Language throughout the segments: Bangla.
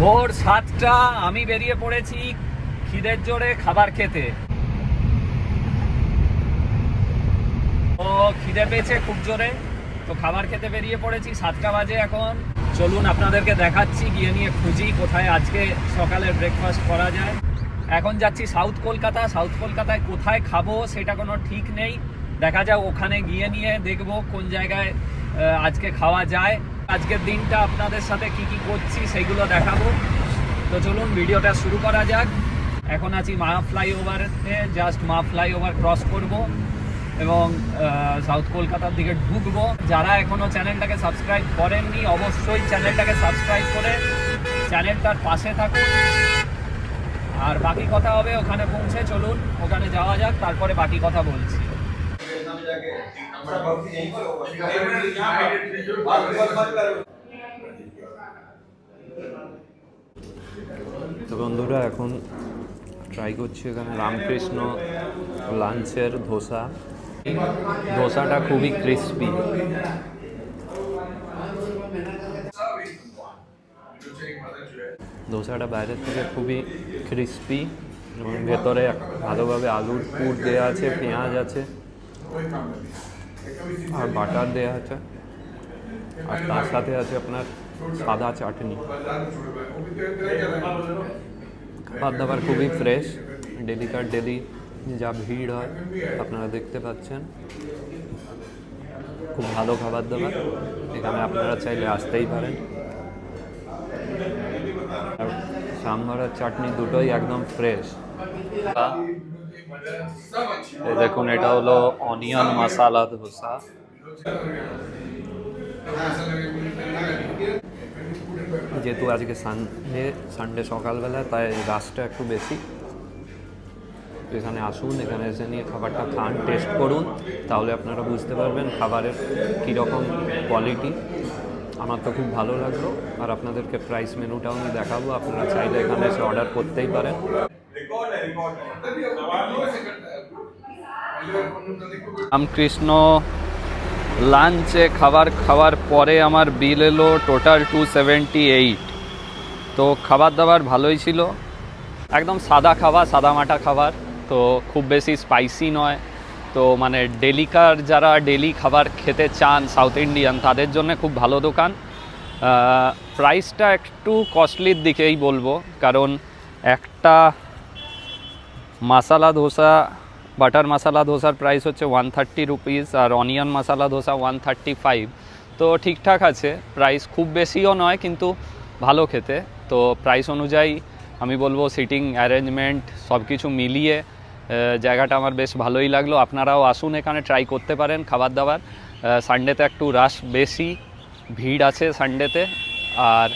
ভোর 7টা আমি বেরিয়ে পড়েছি খিদের জোরে খাবার খেতে। তো খিদে পেয়েছে খুব জোরে, তো খাবার খেতে বেরিয়ে পড়েছি। 7টা বাজে এখন। চলুন আপনাদেরকে দেখাচ্ছি, গিয়ে নিয়ে খুঁজি কোথায় আজকে সকালের ব্রেকফাস্ট করা যায়। এখন যাচ্ছি সাউথ কলকাতা। সাউথ কলকাতায় কোথায় খাবো সেটা কোনো ঠিক নেই, দেখা যাক ওখানে গিয়ে নিয়ে দেখবো কোন জায়গায় আজকে খাওয়া যায়। আজকের দিনটা আপনাদের সাথে কি কি করছি সেগুলো দেখাবো। তো চলুন ভিডিওটা শুরু করা যাক। এখন আছি মা ফ্লাইওভারে, জাস্ট মা ফ্লাইওভার ক্রস করব এবং সাউথ কলকাতার দিকে ঢুকবো। যারা এখনও চ্যানেলটাকে সাবস্ক্রাইব করেননি অবশ্যই চ্যানেলটাকে সাবস্ক্রাইব করে চ্যানেলটার পাশে থাকুন। আর বাকি কথা হবে ওখানে পৌঁছে। চলুন ওখানে যাওয়া যাক, তারপরে বাকি কথা বলছি। তো বন্ধুরা এখন ট্রাই করছি এখানে রামকৃষ্ণ লাঞ্চের ধোসা। ধোসাটা খুবই ক্রিস্পি। ধোসাটা বাইরের থেকে খুবই ক্রিস্পি এবং ভেতরে ভালোভাবে আলুর পুর দেওয়া আছে, পেঁয়াজ আছে আর বাটার দেওয়া আছে, আর তার সাথে আছে আপনার সাদা চাটনি। খাবার দাবার খুবই ফ্রেশ, ডেলিকার ডেলি যা ভিড় হয় আপনারা দেখতে পাচ্ছেন। খুব ভালো খাবার দাবার, এখানে আপনারা চাইলে আসতেই পারেন। আর সাম্বার আর চাটনি দুটোই একদম ফ্রেশ। দেখুন এটা হলো অনিয়ন মশালা ধোসা। যেহেতু আজকে সানডে সকালবেলা, তাই রাশটা একটু বেশি। এখানে আসুন, এখানে এসে নিয়ে খাবারটা খান, টেস্ট করুন, তাহলে আপনারা বুঝতে পারবেন খাবারের কীরকম কোয়ালিটি। আমার তো খুব ভালো লাগলো। আর আপনাদেরকে প্রাইস মেনুটাও আমি দেখাবো, আপনারা চাইলে এখানে এসে অর্ডার করতেই পারেন। রামকৃষ্ণ লাঞ্চে খাবার খাওয়ার পরে আমার বিল এলো টোটাল 278। তো খাবার দাবার ভালোই ছিল, একদম সাদা খাবার, সাদা মাটা খাবার। তো খুব বেশি স্পাইসি নয়। তো মানে ডেলিকার যারা ডেলি খাবার খেতে চান সাউথ ইন্ডিয়ান, তাদের জন্য খুব ভালো দোকান। প্রাইসটা একটু কস্টলির দিকেই বলবো, কারণ একটা মশালা ধোসা, বাটার মশালা ধোসার প্রাইস হচ্ছে 130 রুপিস, আর অনিয়ন মশালা ধোসা 135। তো ঠিকঠাক আছে প্রাইস, খুব বেশিও নয় কিন্তু ভালো খেতে। তো প্রাইস অনুযায়ী আমি বলবো সিটিং অ্যারেঞ্জমেন্ট সব কিছু মিলিয়ে জায়গাটা আমার বেশ ভালোই লাগলো। আপনারাও আসুন, এখানে ট্রাই করতে পারেন খাবার দাবার। সানডেতে একটু রাশ বেশি, ভিড় আছে সানডেতে। আর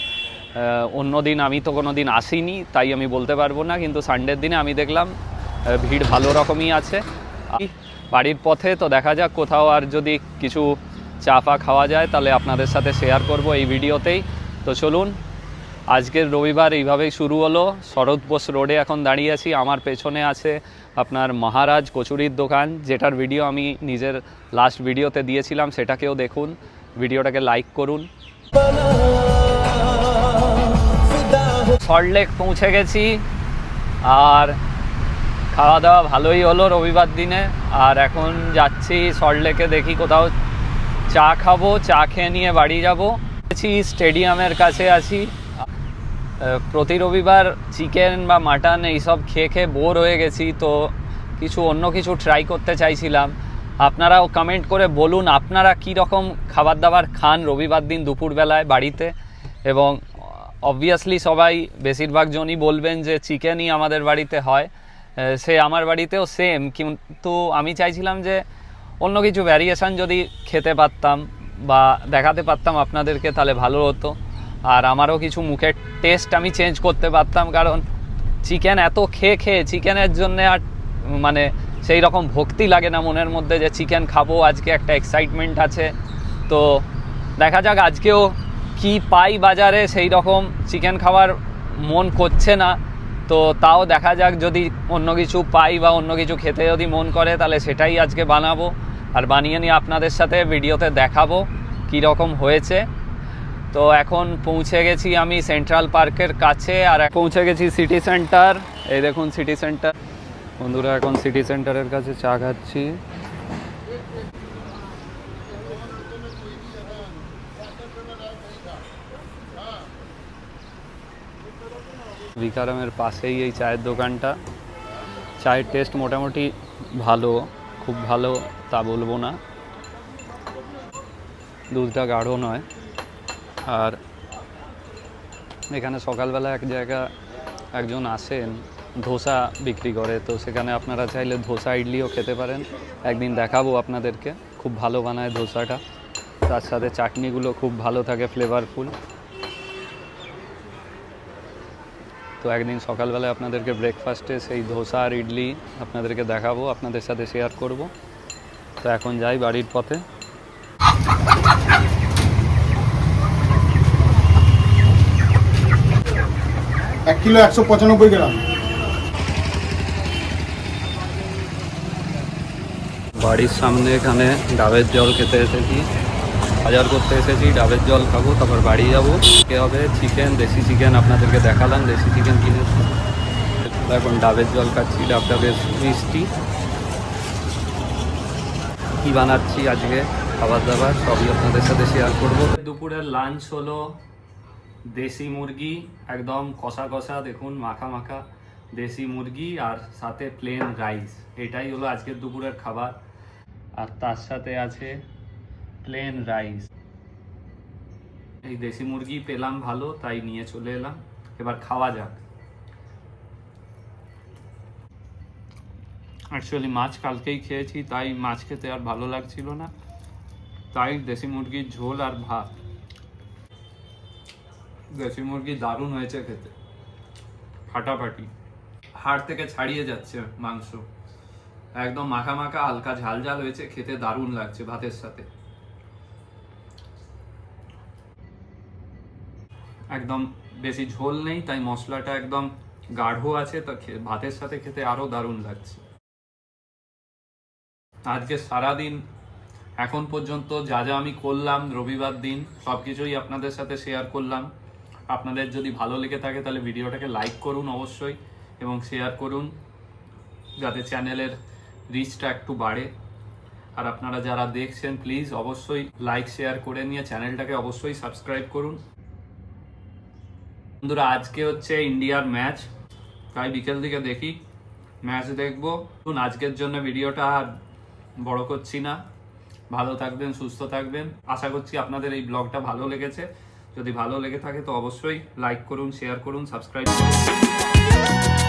অন্য দিন আমি তো কোনো দিন আসিনি, তাই আমি বলতে পারবো না, কিন্তু সানডের দিনে আমি দেখলাম ভিড় ভালো রকমই আছে। বাড়ির পথে তো দেখা যাক কোথাও আর যদি কিছু চা ফা খাওয়া যায় তাহলে আপনাদের সাথে শেয়ার করব এই ভিডিওতেই। তো চলুন, আজকের রবিবার এইভাবেই শুরু হলো। শরৎ বোস রোডে এখন দাঁড়িয়ে আছি। আমার পেছনে আছে আপনার মহারাজ কচুরির দোকান, যেটার ভিডিও আমি নিজের লাস্ট ভিডিওতে দিয়েছিলাম, সেটাকেও দেখুন, ভিডিওটাকে লাইক করুন। সল্টলেক পৌঁছে গেছি, আর খাওয়া দাওয়া ভালোই হলো রবিবার দিনে। আর এখন যাচ্ছি সল্টলেকে, দেখি কোথাও চা খাবো, চা খেয়ে নিয়ে বাড়ি যাবো। স্টেডিয়ামের কাছে আছি। প্রতি রবিবার চিকেন বা মাটন এইসব খেয়ে খেয়ে বোর হয়ে গেছি, তো অন্য কিছু ট্রাই করতে চাইছিলাম। আপনারাও কমেন্ট করে বলুন আপনারা কী রকম খাবার দাবার খান রবিবার দিন দুপুরবেলায় বাড়িতে। এবং অবভিয়াসলি সবাই বেশিরভাগ জনই বলবেন যে চিকেনই আমাদের বাড়িতে হয়, সে আমার বাড়িতেও সেম। কিন্তু আমি চাইছিলাম যে অন্য কিছু ভ্যারিয়েশান যদি খেতে পারতাম বা দেখাতে পারতাম আপনাদেরকে, তাহলে ভালো হতো। আর আমারও কিছু মুখের টেস্ট আমি চেঞ্জ করতে পারতাম, কারণ চিকেন এত খেয়ে খেয়ে চিকেনের জন্য আর মানে সেই রকম ভক্তি লাগে না মনের মধ্যে যে চিকেন খাবো, আজকে একটা এক্সাইটমেন্ট আছে। তো দেখা যাক আজকেও কি পাই বাজারে, সেই রকম চিকেন খাওয়ার মন করছে না। তো তাও দেখা যাক, যদি অন্য কিছু পাই বা অন্য কিছু খেতে যদি মন করে তাহলে সেটাই আজকে বানাবো, আর বানিয়ে নিয়ে আপনাদের সাথে ভিডিওতে দেখাবো কী রকম হয়েছে। তো এখন পৌঁছে গেছি আমি সেন্ট্রাল পার্কের কাছে, আর পৌঁছে গেছি সিটি সেন্টার। এই দেখুন সিটি সেন্টার। বন্ধুরা এখন সিটি সেন্টারের কাছে চা খাচ্ছি। ভিকারামের পাশেই এই চায়ের দোকানটা। চায়ের টেস্ট মোটামুটি ভালো, খুব ভালো তা বলবো না, দুধটা গাঢ় নয়। আর এখানে সকালবেলা এক জায়গা একজন আসেন ধোসা বিক্রি করে, তো সেখানে আপনারা চাইলে ধোসা ইডলিও খেতে পারেন। একদিন দেখাবো আপনাদেরকে, খুব ভালো বানায় ধোসাটা, তার সাথে চাটনিগুলো খুব ভালো থাকে, ফ্লেভারফুল। তো একদিন সকালবেলায় আপনাদেরকে ব্রেকফাস্টে সেই ধোসা আর ইডলি আপনাদেরকে দেখাবো, আপনাদের সাথে শেয়ার করব। তো এখন যাই বাড়ির পথে। এক কিলো 195 গ্রাম। বাড়ির সামনে এখানে ডাবের জল খেতে এসেছি, বাজার করতে এসেছি, ডাবের জল খাবো, তারপর বাড়ি যাবো। কে হবে চিকেন, দেশি চিকেন আপনাদেরকে দেখালাম, দেশি চিকেন কিনেছি। এখন ডাবের জল খাচ্ছি, ডাবটা বেশ মিষ্টি। কী বানাচ্ছি আজকে খাবার দাবার সবই আপনাদের সাথে শেয়ার করব। দুপুরের লাঞ্চ হলো দেশি মুরগি, একদম কষা কষা, দেখুন মাখা মাখা দেশি মুরগি, আর সাথে প্লেন রাইস। এটাই হলো আজকের দুপুরের খাবার। আর তার সাথে আছে প্লেন রাইস। এই দেশি মুরগি পেলাম ভালো, তাই নিয়ে চলে এলাম। এবার খাওয়া যাক। অ্যাকচুয়ালি মাছ কালকেই খেয়েছি, তাই মাছ খেতে আর ভালো লাগছিল না, তাই দেশি মুরগির ঝোল আর ভাত। দেশি মুরগি দারুণ হয়েছে খেতে, ফাটাফাটি, হাড় থেকে ছাড়িয়ে যাচ্ছে মাংস, একদম মাখা মাখা, হালকা ঝাল ঝাল হয়েছে, খেতে দারুণ লাগছে ভাতের সাথে। একদম বেশি ঝোল নেই, তাই মশলাটা একদম গাঢ় আছে, তো ভাতের সাথে খেতে আরো দারুণ লাগছে। আজকে সারাদিন এখন পর্যন্ত যা যা আমি করলাম রবিবার দিন, সব কিছুই আপনাদের সাথে শেয়ার করলাম। আপনাদের যদি ভালো লেগে থাকে তাহলে ভিডিওটাকে লাইক করুন অবশ্যই, এবং শেয়ার করুন যাতে চ্যানেলের রিচটা একটু বাড়ে। আর আপনারা যারা দেখছেন প্লিজ অবশ্যই লাইক শেয়ার করে নিয়ে চ্যানেলটাকে অবশ্যই সাবস্ক্রাইব করুন। বন্ধুরা আজকে হচ্ছে ইন্ডিয়ার ম্যাচ, তাই বিকেল দিকে দেখি ম্যাচ দেখবো। আজকের জন্য ভিডিওটা আর বড় করছি না, ভালো থাকবেন, সুস্থ থাকবেন। আশা করছি আপনাদের এই ব্লগটা ভালো লেগেছে। যদি ভালো লেগে থাকে তো অবশ্যই লাইক করুন, শেয়ার করুন, সাবস্ক্রাইব করুন।